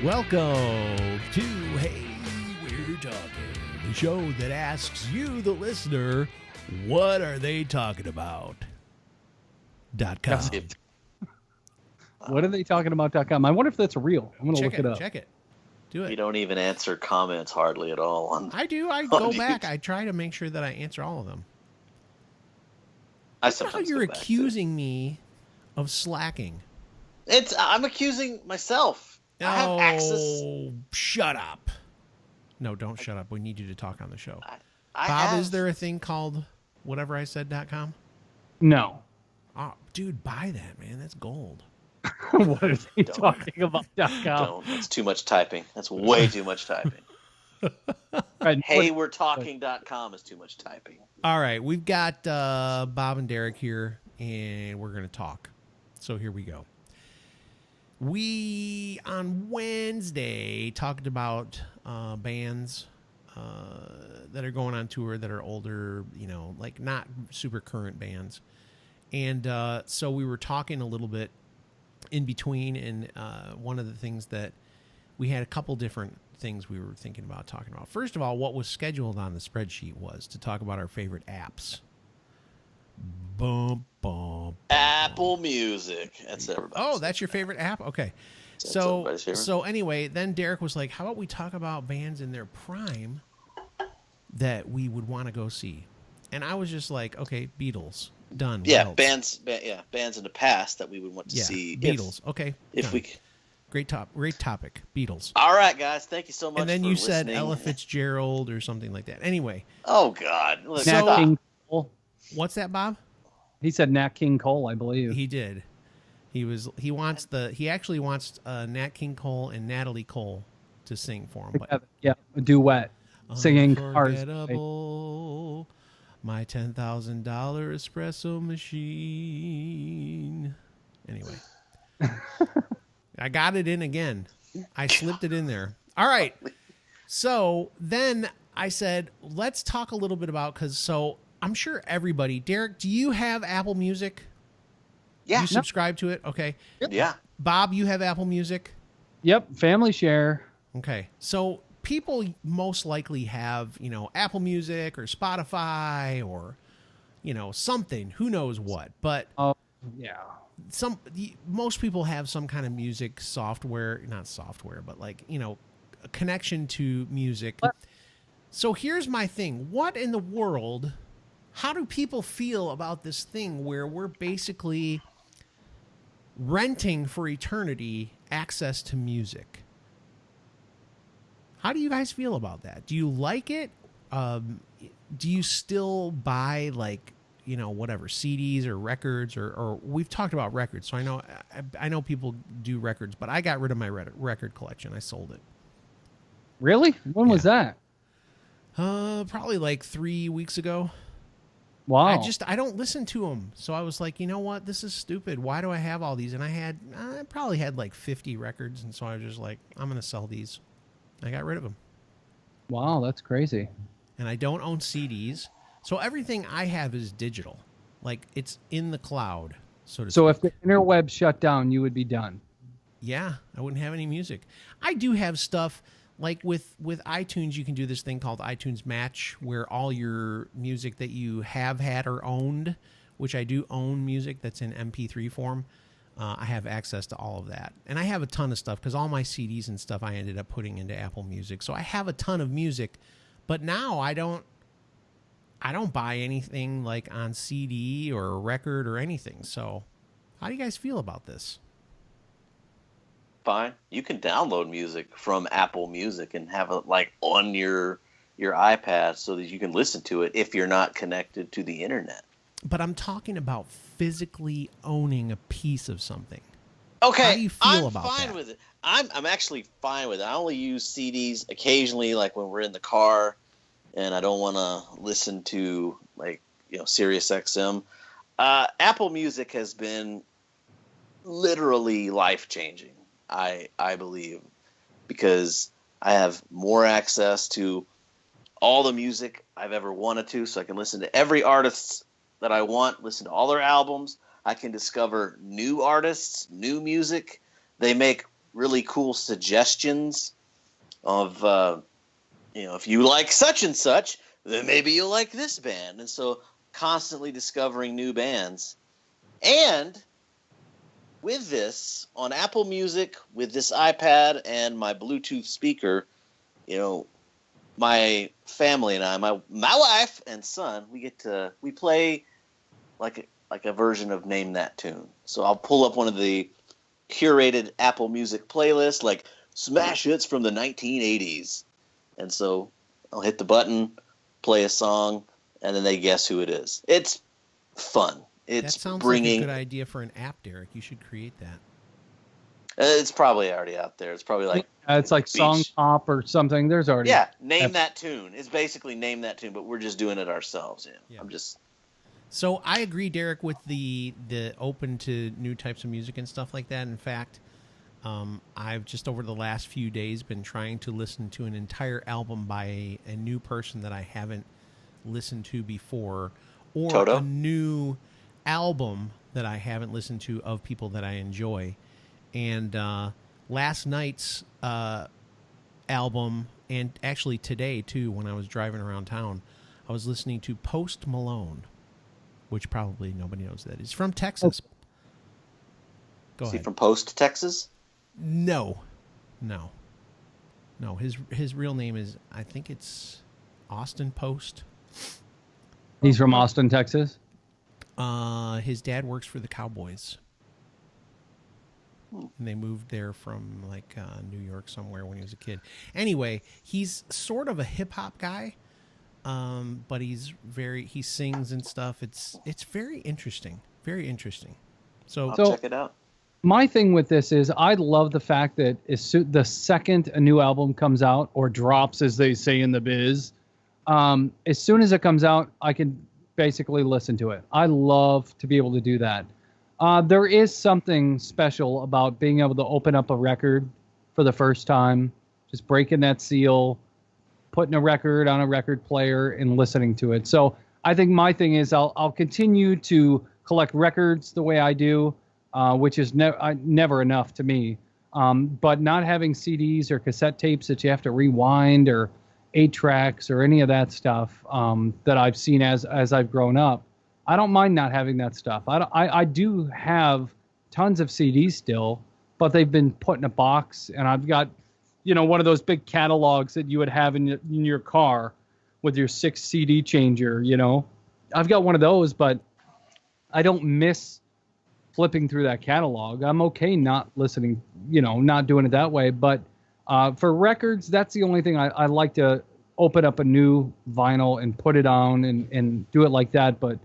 Welcome to Hey, We're Talking, the show that asks you, the listener, what are they talking about? .com. What are they talking about.com? I wonder if that's real. I'm going to look it up. Check it. Do it. You don't even answer comments hardly at all. I do. I go back. I try to make sure that I answer all of them. I That's how sometimes you're go back to it. accusing me of slacking. I'm accusing myself. I have access. Oh, shut up. No, don't shut up. We need you to talk on the show. I Bob, have, is there a thing called whateverisaid.com? No. Oh, dude, buy that, man. That's gold. What are they talking about.com? Don't. That's too much typing. That's way too much typing. HeyWe'reTalking.com is too much typing. All right, we've got Bob and Derek here, and we're going to talk. So here we go. We, on Wednesday, talked about bands that are going on tour that are older, like not super current bands. And so we were talking a little bit in between, and one of the things that we had a couple different things we were thinking about talking about. First of all, what was scheduled on the spreadsheet was to talk about our favorite apps. Bum, bum, Apple Music. That's everybody. Oh, that's your favorite app? Okay. That's everybody's favorite. So anyway, then Derek was like, how about we talk about bands in their prime that we would want to go see? And I was just like, okay, Beatles. Done. What Yeah, else? bands in the past that we would want to see. Beatles. Okay. If done. we. Great topic. Beatles. All right, guys. Thank you so much. And then for you said listening. Ella Fitzgerald or something like that. Anyway, Oh God. Look, Nat stop. King Cole. what's that, Bob? He said Nat King Cole, I believe. He did. He actually wants Nat King Cole and Natalie Cole to sing for him. But Yeah, a duet. Singing Cars. Unforgettable, my $10,000 espresso machine. Anyway, I got it in again. I slipped it in there. All right. So then I said, let's talk a little bit about, so I'm sure everybody, Derek, do you have Apple Music? Yeah. You subscribe to it? Okay. Yeah. Bob, you have Apple Music? Yep, family share. Okay. So people most likely have, Apple Music or Spotify or, something, who knows what. But Oh, yeah. most people have some kind of music software, not software, but a connection to music. So here's my thing. What in the world, how do people feel about this thing where we're basically renting for eternity access to music? How do you guys feel about that? Do you like it? Do you still buy whatever CDs or records or we've talked about records. So I know people do records, but I got rid of my record collection. I sold it. Really? When was that? Probably like 3 weeks ago. Wow. I don't listen to them. So I was like, you know what? This is stupid. Why do I have all these? And I probably had like 50 records. And so I was just like, I'm going to sell these. I got rid of them. Wow, that's crazy. And I don't own CDs. So everything I have is digital. Like it's in the cloud, so to speak. So if the interweb shut down, you would be done. Yeah, I wouldn't have any music. I do have stuff like with iTunes, you can do this thing called iTunes Match where all your music that you have had or owned, which I do own music that's in MP3 form, I have access to all of that. And I have a ton of stuff because all my CDs and stuff I ended up putting into Apple Music. So I have a ton of music, but now I don't buy anything like on CD or a record or anything. So how do you guys feel about this? Fine. You can download music from Apple Music and have it on your iPad so that you can listen to it if you're not connected to the internet. But I'm talking about physically owning a piece of something. Okay, How do you feel I'm about fine that? with it. I'm actually fine with it. I only use CDs occasionally, like when we're in the car, and I don't want to listen to Sirius XM. Apple Music has been literally life changing. I believe, because I have more access to all the music I've ever wanted to, so I can listen to every artist that I want, listen to all their albums. I can discover new artists, new music. They make really cool suggestions of, if you like such and such, then maybe you'll like this band. And so constantly discovering new bands. And with this, on Apple Music, with this iPad and my Bluetooth speaker, my family and I, my wife and son, we play like a version of Name That Tune. So I'll pull up one of the curated Apple Music playlists, like smash hits from the 1980s. And so I'll hit the button, play a song, and then they guess who it is. It's fun. It's that sounds bringing. like a good idea for an app, Derek. You should create that. It's probably already out there. It's probably like it's like Song Pop or something. There's already Name That Tune. It's basically Name That Tune, but we're just doing it ourselves. Yeah. I'm just. So I agree, Derek, with the open to new types of music and stuff like that. In fact, I've just over the last few days been trying to listen to an entire album by a new person that I haven't listened to before, or Toto? a new album that I haven't listened to of people that I enjoy. And last night's album, and actually today too, when I was driving around town, I was listening to Post Malone, which probably nobody knows that. He's from Texas. Go ahead. Is he from Post, Texas? No. His real name is, I think it's Austin Post. He's from Austin, Texas. His dad works for the Cowboys. And they moved there from like New York somewhere when he was a kid. Anyway, he's sort of a hip hop guy, but he sings and stuff. It's very interesting, very interesting. I'll check it out. My thing with this is I love the fact that the second a new album comes out, or drops, as they say in the biz, as soon as it comes out, I can basically listen to it. I love to be able to do that. There is something special about being able to open up a record for the first time, just breaking that seal, putting a record on a record player and listening to it. So I think my thing is I'll continue to collect records the way I do, which is never enough to me. But not having CDs or cassette tapes that you have to rewind, or 8-tracks or any of that stuff that I've seen as I've grown up, I don't mind not having that stuff. I do have tons of CDs still, but they've been put in a box, and I've got, one of those big catalogs that you would have in your car with your 6 CD changer. I've got one of those, but I don't miss flipping through that catalog. I'm okay not listening, not doing it that way. But for records, that's the only thing I like to open up a new vinyl and put it on and do it like that. But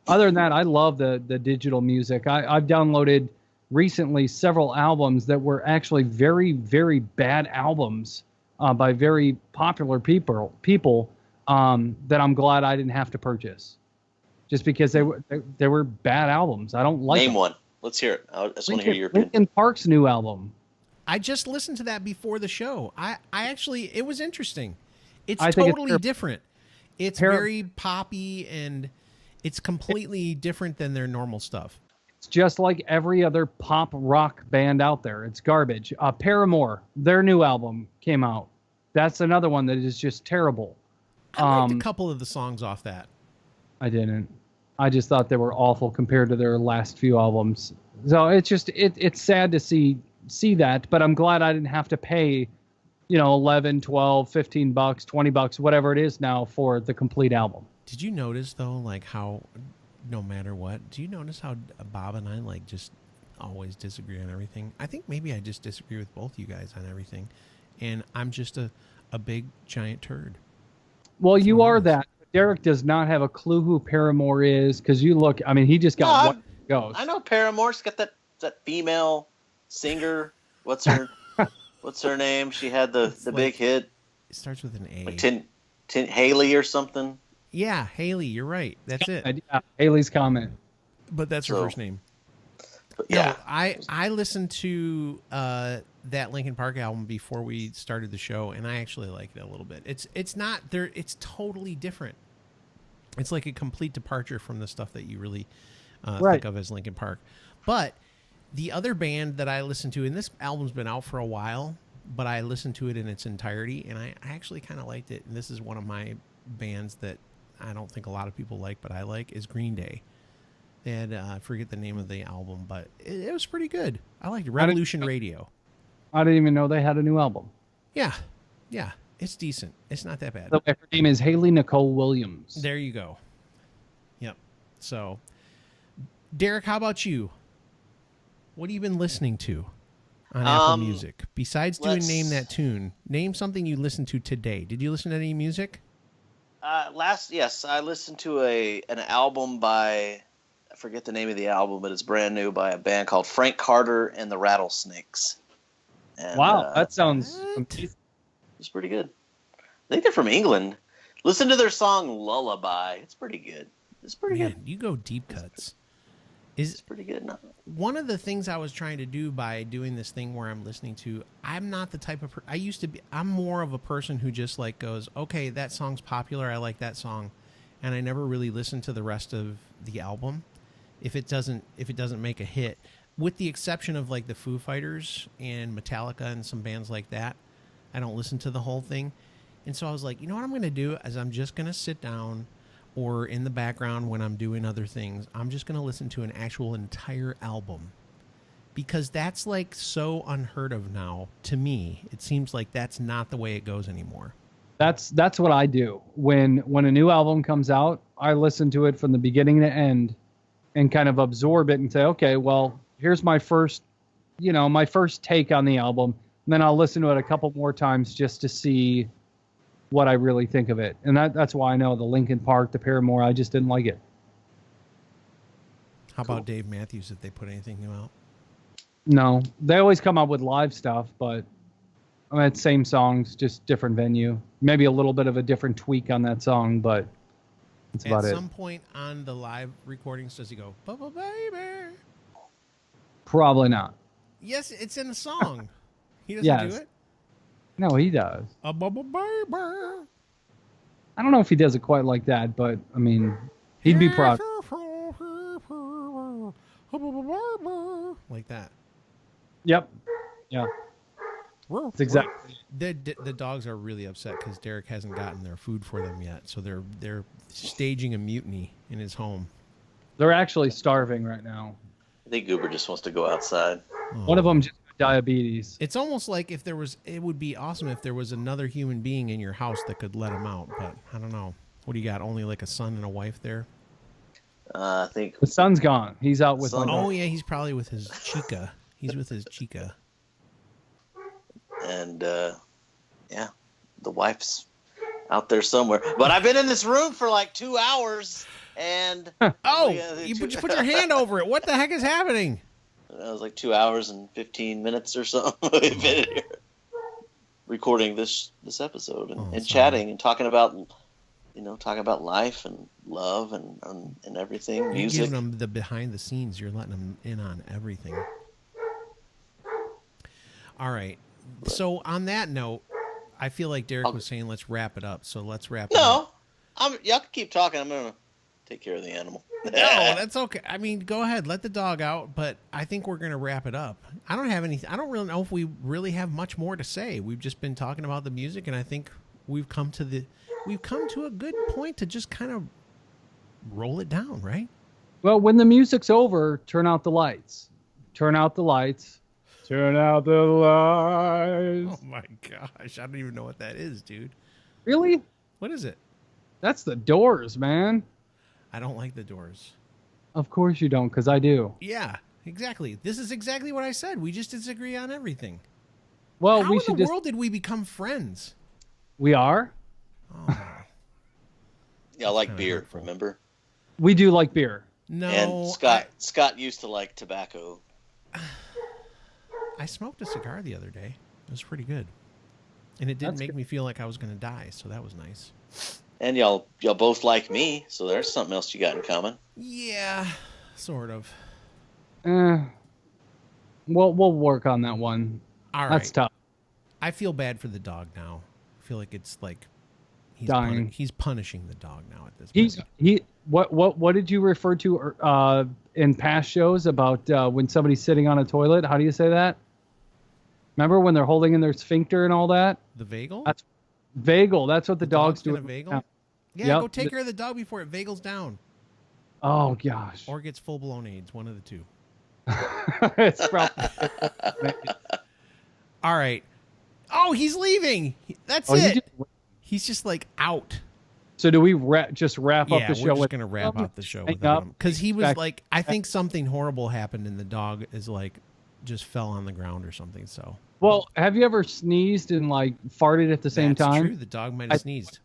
other than that, I love the digital music. I've downloaded recently several albums that were actually very, very bad albums by very popular people that I'm glad I didn't have to purchase, just because they were bad albums. I don't like Name them. one. Let's hear it. I just want to hear your opinion. Linkin Park's new album. I just listened to that before the show. I actually, it was interesting. It's I think totally it's different. It's very poppy, and it's completely different than their normal stuff. It's just like every other pop rock band out there. It's garbage. Paramore, their new album came out. That's another one that is just terrible. I liked a couple of the songs off that. I didn't. I just thought they were awful compared to their last few albums. So it's just it's sad to see that, but I'm glad I didn't have to pay, $11, $12, $15, $20, whatever it is now for the complete album. Did you notice though, like how, no matter what, do you notice how Bob and I like just always disagree on everything? I think maybe I just disagree with both you guys on everything, and I'm just a big giant turd. Well, you are that. Derek does not have a clue who Paramore is, because you look. I mean, he just got one goes. I know Paramore's got that female singer. What's her name? She had the big hit. It starts with an A. Like Haley or something. Yeah, Haley. You're right. That's it. Haley's Comment. But that's her first name. Yeah. No, I listened to that Linkin Park album before we started the show, and I actually liked it a little bit. It's not there. It's totally different. It's like a complete departure from the stuff that you really think of as Linkin Park. But The other band that I listen to, and this album's been out for a while, but I listened to it in its entirety, and I actually kind of liked it. And this is one of my bands that I don't think a lot of people like, but I like, is Green Day. They had, I forget the name of the album, but it was pretty good. I liked it. Revolution Radio. I didn't even know they had a new album. Yeah. It's decent. It's not that bad. So her name is Haley Nicole Williams. There you go. Yep. So, Derek, how about you? What have you been listening to on Apple Music? Besides doing Name That Tune, name something you listened to today. Did you listen to any music? Yes, I listened to an album by, I forget the name of the album, but it's brand new, by a band called Frank Carter and the Rattlesnakes. And, wow, that sounds it's pretty good. I think they're from England. Listen to their song Lullaby. It's pretty good. It's pretty good. You go deep cuts. It's pretty good. No. One of the things I was trying to do by doing this thing where I'm listening to, I'm not the type of I used to be. I'm more of a person who just like goes, okay, that song's popular, I like that song, and I never really listen to the rest of the album if it doesn't make a hit, with the exception of like the Foo Fighters and Metallica and some bands like that. I don't listen to the whole thing, and so I was like, you know what I'm going to do is I'm just going to sit down, or in the background when I'm doing other things, I'm just going to listen to an actual entire album, because that's like so unheard of now. To me, it seems like that's not the way it goes anymore. That's what I do. When a new album comes out, I listen to it from the beginning to end and kind of absorb it and say, okay, well, here's my first take on the album. And then I'll listen to it a couple more times just to see what I really think of it. And that's why I know the Linkin Park, the Paramore, I just didn't like it. How about Dave Matthews, if they put anything new out? No, they always come up with live stuff, but I mean, it's same songs, just different venue. Maybe a little bit of a different tweak on that song, but that's about it. At some point on the live recordings, does he go, "Bubba Baby"? Probably not. Yes, it's in the song. He doesn't do it? No, he does. A Bubba Baby. I don't know if he does it quite like that, but I mean, he'd be proud. Like that. Yep. Yeah. That's exactly. The dogs are really upset because Derek hasn't gotten their food for them yet, so they're staging a mutiny in his home. They're actually starving right now. I think Goober just wants to go outside. One of them just got diabetes. It's almost like it would be awesome if there was another human being in your house that could let him out, but I don't know. What do you got? Only like a son and a wife there? I think the son's gone. He's out with. Oh yeah, he's probably with his chica. He's with his chica. And yeah, the wife's out there somewhere. But I've been in this room for like 2 hours, and you put your hand over it. What the heck is happening? It was like 2 hours and 15 minutes or so. We've been here recording this episode and chatting and talking about life and love and everything. You're music. giving them the behind the scenes. You're letting them in on everything. All right. So on that note, I feel like Derek was saying let's wrap it up. So let's wrap it up. Y'all can keep talking. I'm gonna take care of the animal. No, that's okay. I mean, go ahead, let the dog out. But I think we're gonna wrap it up. I don't really know if we really have much more to say. We've just been talking about the music, and I think we've come to a good point to just kind of roll it down, right? Well, when the music's over, turn out the lights. Turn out the lights. Turn out the lights. Oh my gosh, I don't even know what that is, dude. Really? What is it? That's the Doors, man. I don't like the Doors. Of course you don't, because I do. Yeah, exactly. This is exactly what I said. We just disagree on everything. Well, How in the world did we become friends? We are? Oh. Yeah, I like beer, hurtful. Remember? We do like beer. No. And Scott used to like tobacco. I smoked a cigar the other day. It was pretty good. And it didn't make me feel like I was going to die, so that was nice. And y'all both like me, so there's something else you got in common. Yeah, sort of. We'll work on that one. All right. That's tough. I feel bad for the dog now. I feel like it's like he's dying. He's punishing the dog now at this point. What did you refer to in past shows about when somebody's sitting on a toilet. How do you say that? Remember when they're holding in their sphincter and all that? The vagal? That's vagal. That's what the dog's gonna doing. vagal? Yeah, Yep. go take care of the dog before it vagals down. Oh gosh. Or gets full-blown AIDS, one of the two. It's probably. All right. Oh, he's leaving. That's Oh, it. He's just like out. So do we just wrap up Yeah, the we're show? just with going to wrap up the show hang without up, him. Because he was back- like, I think something horrible happened and the dog is like, just fell on the ground or something. So Well, have you ever sneezed and like farted at the same that's time? true. The dog might have sneezed.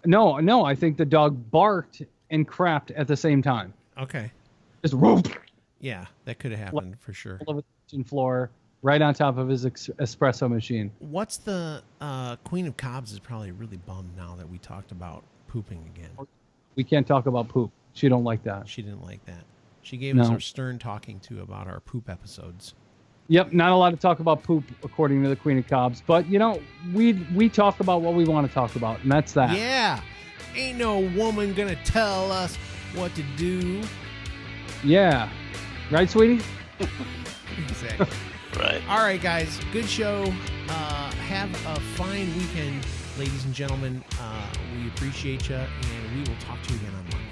No. I think the dog barked and crapped at the same time. Okay. Just whoop Yeah, that could have happened for sure. all over the kitchen floor, right on top of his espresso machine. What's the Queen of Cobs is probably really bummed now that we talked about pooping again. We can't talk about poop. She don't like that. She didn't like that. She gave No. us our stern talking to about our poop episodes. Yep, not allowed to talk about poop according to the Queen of Cobs, but you know, we talk about what we want to talk about, and that's that. Yeah. Ain't no woman gonna tell us what to do. Yeah. Right, sweetie? Exactly. Right. All right, guys. Good show. Have a fine weekend, ladies and gentlemen. We appreciate you, and we will talk to you again on Monday.